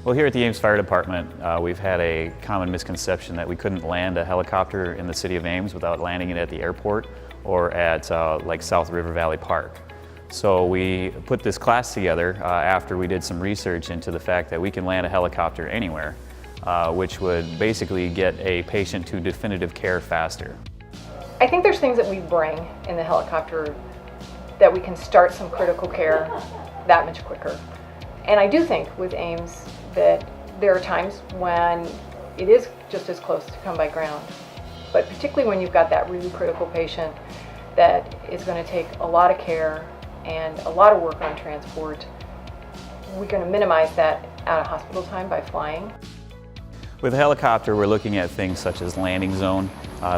Well, here at the Ames Fire Department, we've had a common misconception that we couldn't land a helicopter in the city of Ames without landing it at the airport or at like South River Valley Park. So we put this class together after we did some research into the fact that we can land a helicopter anywhere, which would basically get a patient to definitive care faster. I think there's things that we bring in the helicopter that we can start some critical care that much quicker. And I do think with Ames that there are times when it is just as close to come by ground. But particularly when you've got that really critical patient that is going to take a lot of care and a lot of work on transport, we're going to minimize that out of hospital time by flying. With a helicopter, we're looking at things such as landing zone.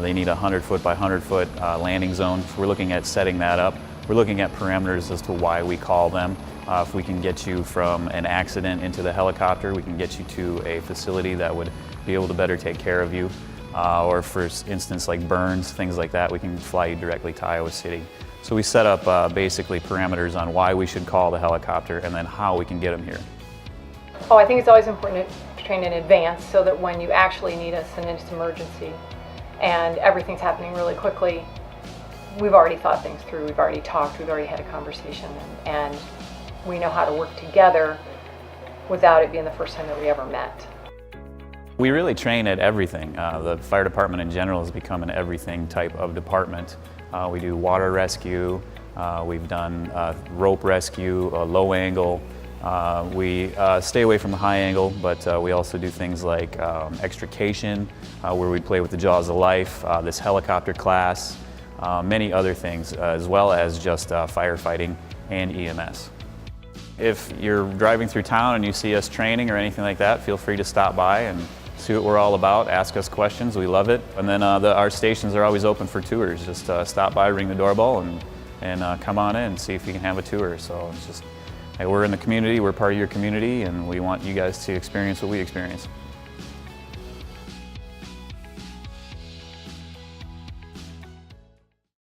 They need a 100-foot by 100-foot landing zone. So we're looking at setting that up. We're looking at parameters as to why we call them. If we can get you from an accident into the helicopter, we can get you to a facility that would be able to better take care of you. Or for instance, like burns, things like that, we can fly you directly to Iowa City. So we set up basically parameters on why we should call the helicopter and then how we can get them here. Oh, I think it's always important to train in advance so that when you actually need us in this emergency and everything's happening really quickly, we've already thought things through, we've already talked, we've already had a conversation, and we know how to work together without it being the first time that we ever met. We really train at everything. The fire department in general has become an everything type of department. We do water rescue, we've done rope rescue, low angle. We stay away from the high angle, but we also do things like extrication, where we play with the jaws of life, this helicopter class, many other things, as well as just firefighting and EMS. If you're driving through town and you see us training or anything like that, feel free to stop by and see what we're all about, ask us questions, we love it. And then our stations are always open for tours. Just stop by, ring the doorbell, and come on in and see if you can have a tour. So it's just, hey, we're in the community, we're part of your community, and we want you guys to experience what we experience.